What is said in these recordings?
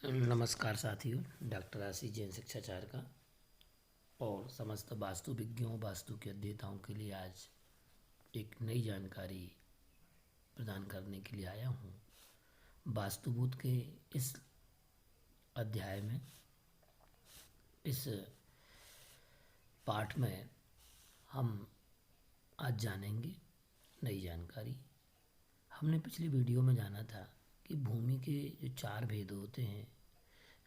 नमस्कार साथियों, डॉक्टर आशीष जैन शिक्षाचार्य का और समस्त वास्तुविज्ञों वास्तु के अध्येताओं के लिए आज एक नई जानकारी प्रदान करने के लिए आया हूँ। वास्तुबोध के इस अध्याय में, इस पाठ में हम आज जानेंगे नई जानकारी। हमने पिछली वीडियो में जाना था कि भूमि के जो 4 भेद होते हैं,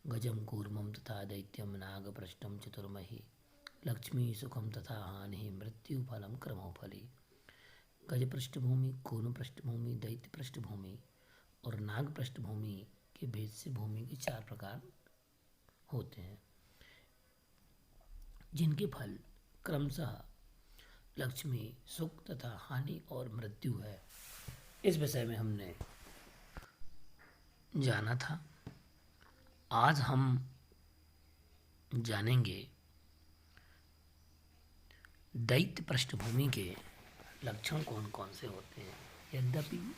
गजम कूर्मम तथा दैत्यम नाग पृष्ठम चतुर्मही लक्ष्मी सुखम तथा हानि मृत्यु फलम क्रमो फली। गज पृष्ठभूमि, कूर्म पृष्ठभूमि, दैत्य पृष्ठभूमि और नाग पृष्ठभूमि के भेद से भूमि के 4 प्रकार होते हैं, जिनके फल क्रमशः लक्ष्मी, सुख तथा हानि और मृत्यु है। इस विषय में हमने जाना था। आज हम जानेंगे दैत्य पृष्ठभूमि के लक्षण कौन कौन से होते हैं। यद्यपि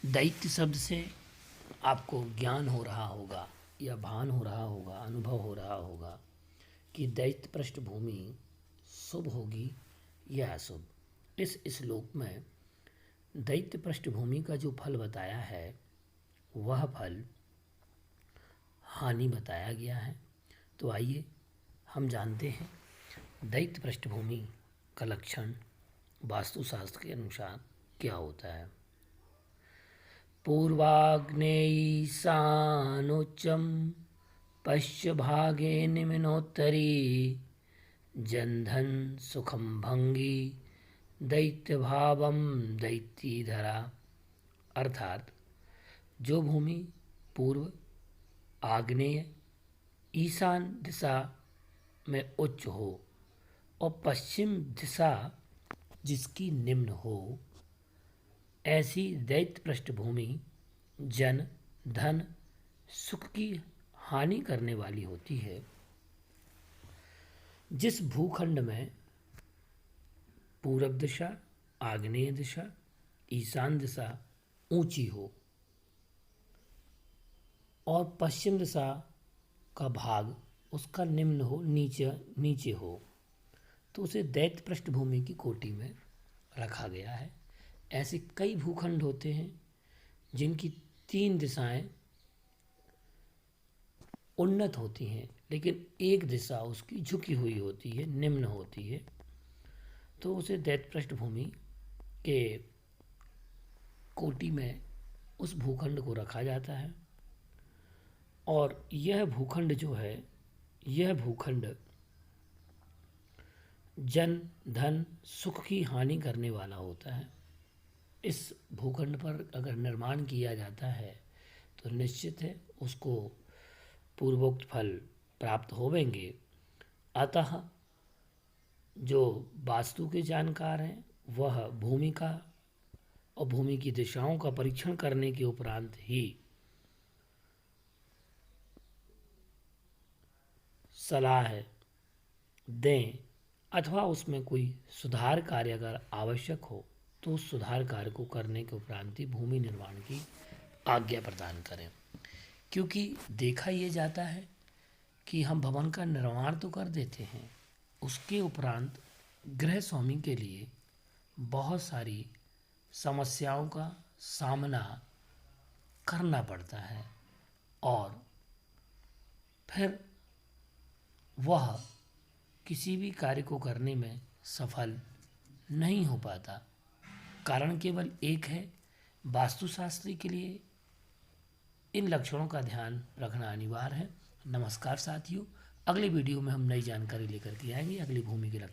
दैत्य शब्द से आपको ज्ञान हो रहा होगा या भान हो रहा होगा, अनुभव हो रहा होगा कि दैत्य पृष्ठभूमि शुभ होगी या अशुभ। इस श्लोक में दैत्य पृष्ठभूमि का जो फल बताया है वह फल हानि बताया गया है। तो आइए हम जानते हैं दैत्य पृष्ठभूमि का लक्षण वास्तुशास्त्र के अनुसार क्या होता है। पूर्वाग्नेयीशानोच्चं पश्चिमभागे निम्नोत्तरी जन्धन सुखम भंगी दैत्यभावम दैत्यधरा। अर्थात जो भूमि पूर्व, आग्नेय, ईशान दिशा में उच्च हो और पश्चिम दिशा जिसकी निम्न हो, ऐसी दैत्य पृष्ठभूमि जन, धन, सुख की हानि करने वाली होती है। जिस भूखंड में पूरब दिशा, आग्नेय दिशा, ईशान दिशा ऊंची हो और पश्चिम दिशा का भाग उसका निम्न हो, नीचे हो, तो उसे दैत्य पृष्ठभूमि की कोटि में रखा गया है। ऐसे कई भूखंड होते हैं जिनकी 3 दिशाएं उन्नत होती हैं, लेकिन एक दिशा उसकी झुकी हुई होती है, निम्न होती है, तो उसे दैत्य पृष्ठभूमि के कोटि में उस भूखंड को रखा जाता है। और यह भूखंड जो है, यह भूखंड जन, धन, सुख की हानि करने वाला होता है। इस भूखंड पर अगर निर्माण किया जाता है तो निश्चित है उसको पूर्वोक्त फल प्राप्त होवेंगे। अतः जो वास्तु के जानकार हैं वह भूमि का और भूमि की दिशाओं का परीक्षण करने के उपरांत ही सलाह दें, अथवा उसमें कोई सुधार कार्य अगर आवश्यक हो तो उस सुधार कार्य को करने के उपरांत ही भूमि निर्माण की आज्ञा प्रदान करें। क्योंकि देखा ये जाता है कि हम भवन का निर्माण तो कर देते हैं, उसके उपरांत गृह स्वामी के लिए बहुत सारी समस्याओं का सामना करना पड़ता है और फिर वह किसी भी कार्य को करने में सफल नहीं हो पाता। कारण केवल एक है, वास्तुशास्त्री के लिए इन लक्षणों का ध्यान रखना अनिवार्य है। नमस्कार साथियों, अगले वीडियो में हम नई जानकारी लेकर के आएंगे। अगली भूमि के लक्षण